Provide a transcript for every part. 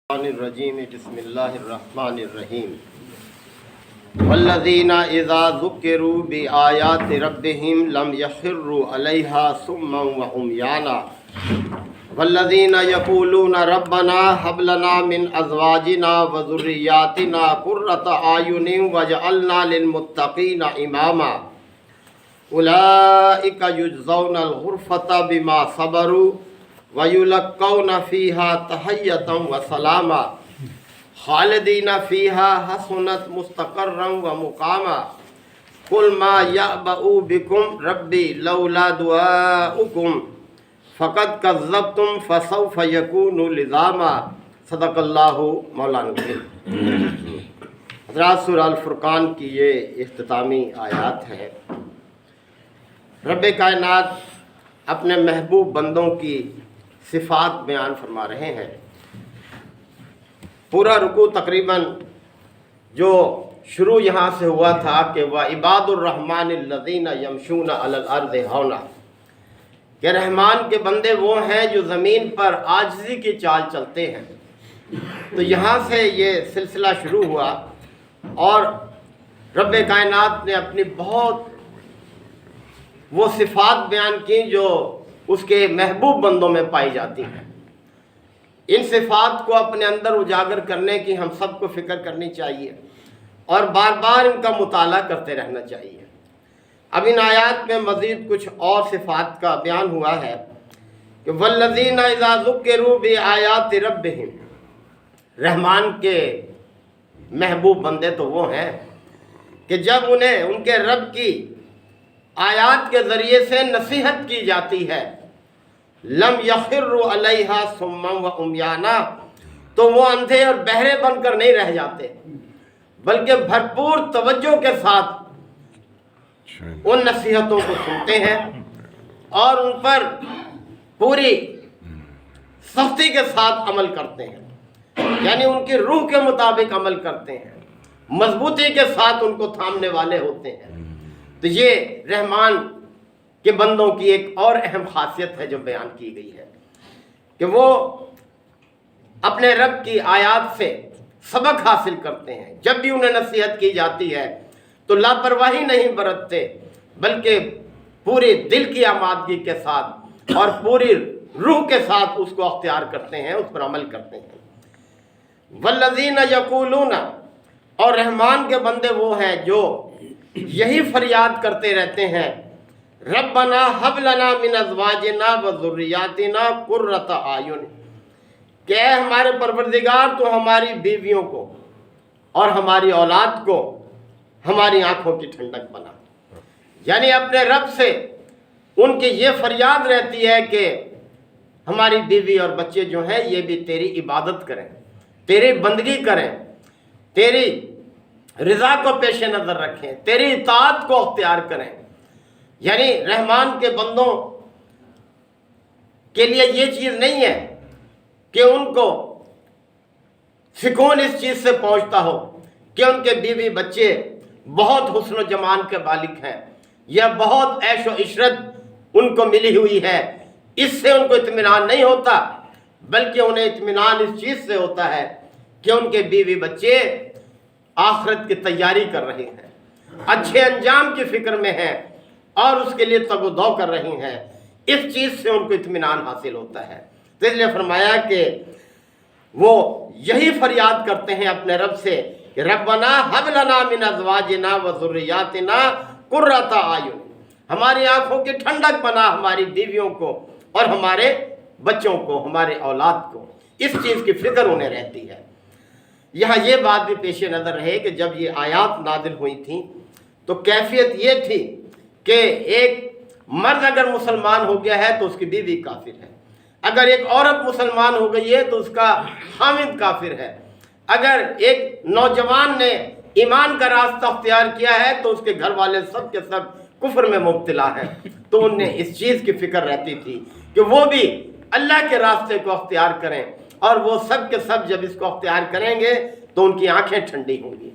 الرجیم بسم اللہ الرحمن الرحیم والذین اذا ذکروا بآیات ربہم لم یخروا علیہا صما وعمیانا والذین یقولون ربنا ھب لنا من ازواجنا وذریاتنا قرۃ اعین واجعلنا للمتقین اماما اولئک یجزون الغرفۃ بما صبروا وَيُلَقَّوْنَ فِيهَا تَحِيَّةً وَسَلَامًا خَالِدِينَ فِيهَا حَسُنَتْ مُسْتَقَرًّا وَمُقَامًا قُلْ مَا يَعْبَأُ بِكُمْ رَبِّي لَوْلَا دُعَاؤُكُمْ فَقَدْ كَذَّبْتُمْ فَسَوْفَ يَكُونُ لِزَامًا صدق اللہ مولانا العظیم۔ حضرات، سورہ الفرقان کی یہ اختتامی آیات ہے۔ رب کائنات اپنے محبوب بندوں کی صفات بیان فرما رہے ہیں۔ پورا رکوع تقریباً جو شروع یہاں سے ہوا تھا کہ وَعِبَادُ الرَّحْمَنِ الَّذِينَ يَمْشُونَ عَلَى الْأَرْضِ هَوْنًا، کہ رحمان کے بندے وہ ہیں جو زمین پر عاجزی کی چال چلتے ہیں۔ تو یہاں سے یہ سلسلہ شروع ہوا اور رب کائنات نے اپنی بہت وہ صفات بیان کی جو اس کے محبوب بندوں میں پائی جاتی ہیں۔ ان صفات کو اپنے اندر اجاگر کرنے کی ہم سب کو فکر کرنی چاہیے اور بار بار ان کا مطالعہ کرتے رہنا چاہیے۔ اب ان آیات میں مزید کچھ اور صفات کا بیان ہوا ہے کہ والذین اذا ذکروا بآیات ربہم، رحمان کے محبوب بندے تو وہ ہیں کہ جب انہیں ان کے رب کی آیات کے ذریعے سے نصیحت کی جاتی ہے لم یخروا علیہا صما وعمیانا، تو وہ اندھے اور بہرے بن کر نہیں رہ جاتے بلکہ بھرپور توجہ کے ساتھ ان نصیحتوں کو سنتے ہیں اور ان پر پوری سختی کے ساتھ عمل کرتے ہیں، یعنی ان کی روح کے مطابق عمل کرتے ہیں، مضبوطی کے ساتھ ان کو تھامنے والے ہوتے ہیں۔ تو یہ رحمان کے بندوں کی ایک اور اہم خاصیت ہے جو بیان کی گئی ہے کہ وہ اپنے رب کی آیات سے سبق حاصل کرتے ہیں۔ جب بھی انہیں نصیحت کی جاتی ہے تو لاپرواہی نہیں برتتے بلکہ پوری دل کی آمادگی کے ساتھ اور پوری روح کے ساتھ اس کو اختیار کرتے ہیں، اس پر عمل کرتے ہیں۔ والذین یقولون، اور رحمان کے بندے وہ ہیں جو یہی فریاد کرتے رہتے ہیں ربنا ھب لنا من ازواجنا وذریاتنا قرۃ اعین، کہ اے ہمارے پروردگار تو ہماری بیویوں کو اور ہماری اولاد کو ہماری آنکھوں کی ٹھنڈک بنا۔ یعنی اپنے رب سے ان کی یہ فریاد رہتی ہے کہ ہماری بیوی اور بچے جو ہیں یہ بھی تیری عبادت کریں، تیری بندگی کریں، تیری رضا کو پیش نظر رکھیں، تیری اطاعت کو اختیار کریں۔ یعنی رحمان کے بندوں کے لیے یہ چیز نہیں ہے کہ ان کو سکون اس چیز سے پہنچتا ہو کہ ان کے بیوی بچے بہت حسن و جمال کے مالک ہیں یا بہت عیش و عشرت ان کو ملی ہوئی ہے، اس سے ان کو اطمینان نہیں ہوتا، بلکہ انہیں اطمینان اس چیز سے ہوتا ہے کہ ان کے بیوی بچے آخرت کی تیاری کر رہے ہیں، اچھے انجام کی فکر میں ہیں اور اس کے لیے تگ و دو کر رہی ہیں۔ اس چیز سے ان کو اطمینان حاصل ہوتا ہے۔ تو اس لیے فرمایا کہ وہ یہی فریاد کرتے ہیں اپنے رب سے کہ ربنا ھب لنا من ازواجنا وذریاتنا قرۃ اعین، ہماری آنکھوں کی ٹھنڈک بنا ہماری بیویوں کو اور ہمارے بچوں کو، ہمارے اولاد کو۔ اس چیز کی فکر انہیں رہتی ہے۔ یہاں یہ بات بھی پیش نظر رہے کہ جب یہ آیات نازل ہوئی تھیں تو کیفیت یہ تھی کہ ایک مرد اگر مسلمان ہو گیا ہے تو اس کی بیوی کافر ہے، اگر ایک عورت مسلمان ہو گئی ہے تو اس کا خاوند کافر ہے، اگر ایک نوجوان نے ایمان کا راستہ اختیار کیا ہے تو اس کے گھر والے سب کے سب کفر میں مبتلا ہیں۔ تو انہیں اس چیز کی فکر رہتی تھی کہ وہ بھی اللہ کے راستے کو اختیار کریں، اور وہ سب کے سب جب اس کو اختیار کریں گے تو ان کی آنکھیں ٹھنڈی ہوں گی،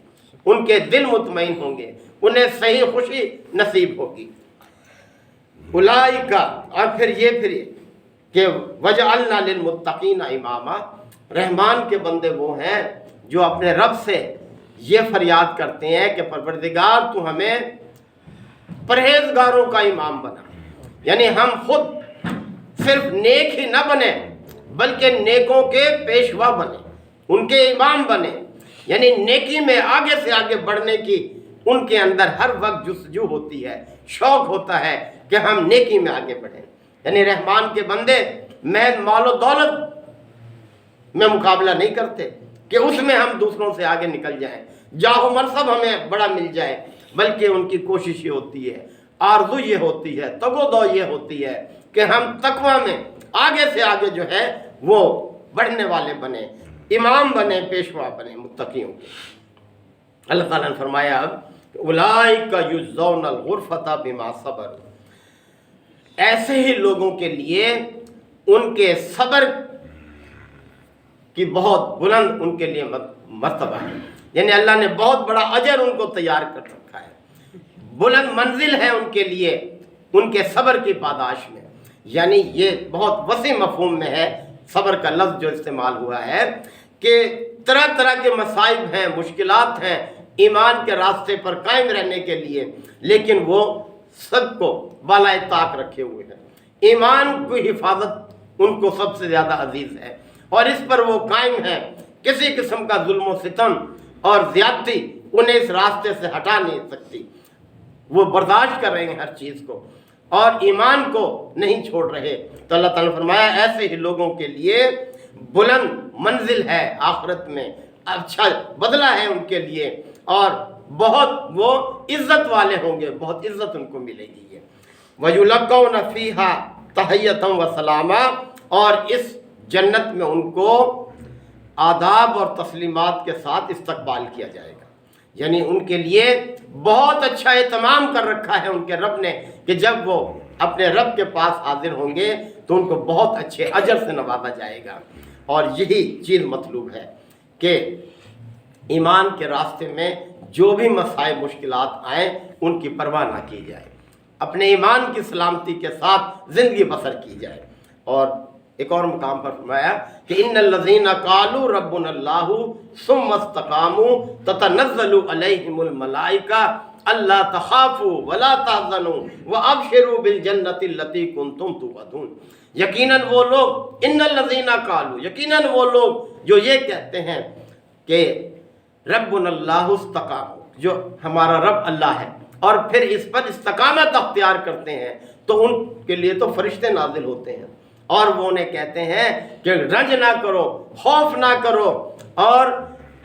ان کے دل مطمئن ہوں گے، انہیں صحیح خوشی نصیب ہوگی۔ اولئک، اور پھر یہ کہ وجعلنا للمتقین اماما، رحمان کے بندے وہ ہیں جو اپنے رب سے یہ فریاد کرتے ہیں کہ پروردگار تو ہمیں پرہیزگاروں کا امام بنا، یعنی ہم خود صرف نیک ہی نہ بنے بلکہ نیکوں کے پیشوا بنے، ان کے امام بنے، یعنی نیکی میں آگے سے آگے بڑھنے کی ان کے اندر ہر وقت جستجو ہوتی ہے، شوق ہوتا ہے کہ ہم نیکی میں آگے بڑھیں۔ یعنی رحمان کے بندے محض مال و دولت میں مقابلہ نہیں کرتے کہ اس میں ہم دوسروں سے آگے نکل جائیں، جاہ و منصب ہمیں بڑا مل جائے، بلکہ ان کی کوشش یہ ہوتی ہے، آرزو یہ ہوتی ہے، تگ و دو یہ ہوتی ہے کہ ہم تقویٰ میں آگے سے آگے جو ہے وہ بڑھنے والے بنے، امام بنے، پیشوا بنے متقیوں کے۔ اللہ تعالیٰ نے فرمایا اب اولئک یجزون الغرفۃ بما صبروا، ایسے ہی لوگوں کے لیے ان کے صبر کی بہت بلند ان کے لیے مرتبہ ہے، یعنی اللہ نے بہت بڑا اجر ان کو تیار کر رکھا ہے، بلند منزل ہے ان کے لیے ان کے صبر کی پاداش میں۔ یعنی یہ بہت وسیع مفہوم میں ہے صبر کا لفظ جو استعمال ہوا ہے کہ طرح طرح کے مصائب ہیں، مشکلات ہیں ایمان کے راستے پر قائم رہنے کے لیے، لیکن وہ سب کو بالائے طاق رکھے ہوئے ہیں، ایمان کی حفاظت ان کو سب سے زیادہ عزیز ہے اور اس پر وہ قائم ہے، کسی قسم کا ظلم و ستم اور زیادتی انہیں اس راستے سے ہٹا نہیں سکتی، وہ برداشت کر رہے ہیں ہر چیز کو اور ایمان کو نہیں چھوڑ رہے۔ تو اللہ تعالیٰ نے فرمایا ایسے ہی لوگوں کے لیے بلند منزل ہے آخرت میں، اچھا بدلہ ہے ان کے لیے اور بہت وہ عزت والے ہوں گے، بہت عزت ان کو ملے گی۔ وَيُلَقَّوْنَ فِيهَا تَحِيَّةً وَسَلَامًا، اور اس جنت میں ان کو آداب اور تسلیمات کے ساتھ استقبال کیا جائے گا، یعنی ان کے لیے بہت اچھا اہتمام کر رکھا ہے ان کے رب نے کہ جب وہ اپنے رب کے پاس حاضر ہوں گے تو ان کو بہت اچھے اجر سے نوازا جائے گا۔ اور یہی چیز مطلوب ہے کہ ایمان کے راستے میں جو بھی مسائل مشکلات آئیں ان کی پرواہ نہ کی جائے، اپنے ایمان کی سلامتی کے ساتھ زندگی بسر کی جائے۔ اور ایک اور مقام پر فرمایا کہ ان الذین قالوا ربنا اللہ ثم استقاموا تتنزل علیہم الملائکہ الا تخافوا ولا تحزنوا وابشروا بالجنۃ التي کنتم توعدون۔ یقیناً وہ لوگ، ان الذین قالوا، یقیناً وہ لوگ جو یہ کہتے ہیں کہ ربنا اللہ استقاموا، جو ہمارا رب اللہ ہے، اور پھر اس پر استقامت اختیار کرتے ہیں، تو ان کے لیے تو فرشتے نازل ہوتے ہیں اور وہ انہیں کہتے ہیں کہ رنج نہ کرو، خوف نہ کرو، اور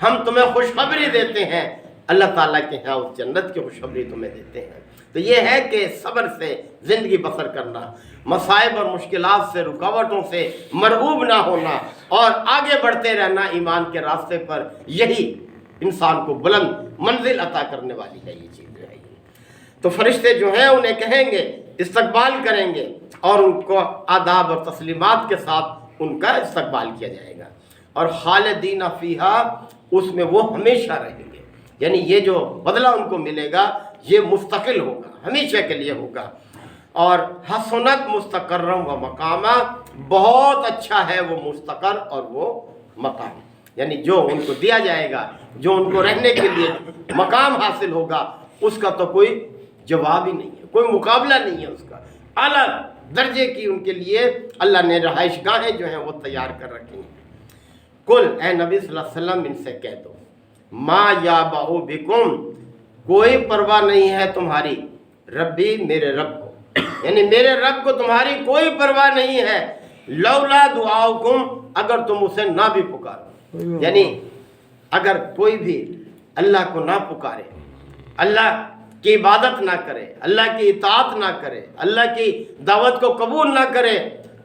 ہم تمہیں خوشخبری دیتے ہیں، اللہ تعالیٰ کے ہاں اس جنت کی خوشخبری تمہیں دیتے ہیں۔ تو یہ ہے کہ صبر سے زندگی بسر کرنا، مصائب اور مشکلات سے، رکاوٹوں سے مرعوب نہ ہونا اور آگے بڑھتے رہنا ایمان کے راستے پر، یہی انسان کو بلند منزل عطا کرنے والی ہے یہ چیز ہے۔ تو فرشتے جو ہیں انہیں کہیں گے، استقبال کریں گے اور ان کو آداب اور تسلیمات کے ساتھ ان کا استقبال کیا جائے گا، اور خالدین فیہا، اس میں وہ ہمیشہ رہیں گے، یعنی یہ جو بدلہ ان کو ملے گا یہ مستقل ہوگا، ہمیشہ کے لیے ہوگا۔ اور حسنت مستقرم و مقامہ، بہت اچھا ہے وہ مستقر اور وہ مقام، یعنی جو ان کو دیا جائے گا، جو ان کو رہنے کے لیے مقام حاصل ہوگا، اس کا تو کوئی جواب ہی نہیں ہے، کوئی مقابلہ نہیں ہے اس کا، اعلیٰ درجے کی ان کے لیے اللہ نے رہائش گاہیں جو ہیں وہ تیار کر رکھی ہیں۔ کل، اے نبی صلی اللہ علیہ وسلم ان سے کہہ دو، ما یابع بکم، کوئی پرواہ نہیں ہے تمہاری، ربی، میرے رب کو، یعنی میرے رب کو تمہاری کوئی پرواہ نہیں ہے، لولا دعاؤکم، اگر تم اسے نہ بھی پکارو، یعنی اگر کوئی بھی اللہ کو نہ پکارے، اللہ کی عبادت نہ کرے، اللہ کی اطاعت نہ کرے، اللہ کی دعوت کو قبول نہ کرے،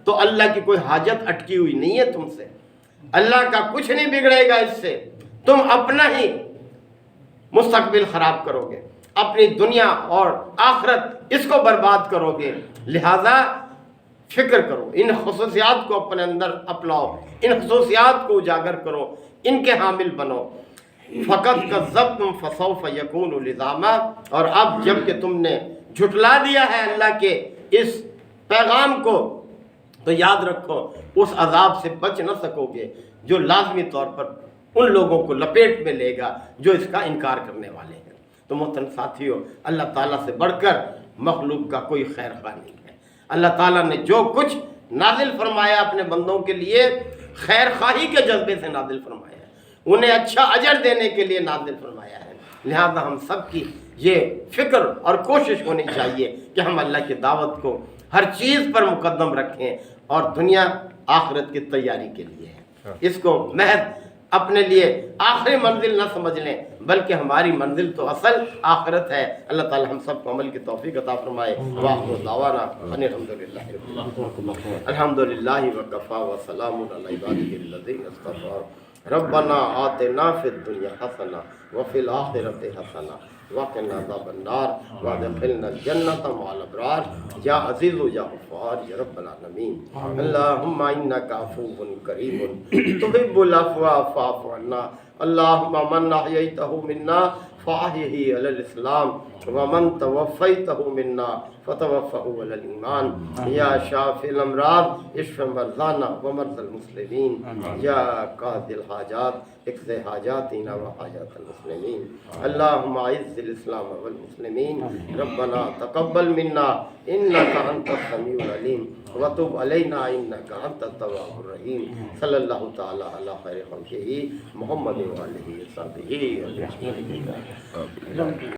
تو اللہ کی کوئی حاجت اٹکی ہوئی نہیں ہے تم سے، اللہ کا کچھ نہیں بگڑے گا اس سے، تم اپنا ہی مستقبل خراب کرو گے، اپنی دنیا اور آخرت اس کو برباد کرو گے، لہذا فکر کرو، ان خصوصیات کو اپنے اندر اپناؤ، ان خصوصیات کو اجاگر کرو، ان کے حامل بنو۔ فقط کذبتم فسوف یکون لزاما، اور اب جب کہ تم نے جھٹلا دیا ہے اللہ کے اس پیغام کو، تو یاد رکھو اس عذاب سے بچ نہ سکو گے جو لازمی طور پر ان لوگوں کو لپیٹ میں لے گا جو اس کا انکار کرنے والے ہیں۔ تو محترم ساتھیوں، اللہ تعالیٰ سے بڑھ کر مخلوق کا کوئی خیر خواہ نہیں ہے۔ اللہ تعالیٰ نے جو کچھ نازل فرمایا اپنے بندوں کے لیے خیر خواہی کے جذبے سے نازل فرمایا ہے، انہیں اچھا اجر دینے کے لیے نازل فرمایا ہے۔ لہذا ہم سب کی یہ فکر اور کوشش ہونی چاہیے کہ ہم اللہ کی دعوت کو ہر چیز پر مقدم رکھیں اور دنیا آخرت کی تیاری کے لیے ہے۔ اس کو محض اپنے لیے آخری منزل نہ سمجھ لیں، بلکہ ہماری منزل تو اصل آخرت ہے۔ اللہ تعالی ہم سب کو عمل کی توفیق عطا فرمائے۔ وآخر دعوانا ان الحمدللہ رب العالمین۔ الحمدللہ وکفی وسلام علی عبادہ الذین اصطفی۔ ربنا آتنا فی الدنیا حسنہ وفی الآخرۃ حسنہ وقنا عذاب النار وادخلنا الجنة مع الابرار یا عزیز یا غفار یا رب العالمین۔ اللہم انک عفو کریم تحب العفو فاعف عنا۔ اللہم من احییتہ منا فاحیہ علی الاسلام ومن توفیتہ منا فتوفہ علی الایمان۔ یا شافی الامراض اشف مرضانا ومرضى المسلمین۔ یا قاضی الحاجات اقض حاجاتنا وحاجات المسلمین۔ اللہم اعز الاسلام والمسلمین۔ ربنا تقبل منا انک انت السمیع العلیم وتب علینا انک انت التواب الرحیم۔ صلی اللہ تعالی علی خیر خلقہ محمد وآلہ وصحبہ اجمعین۔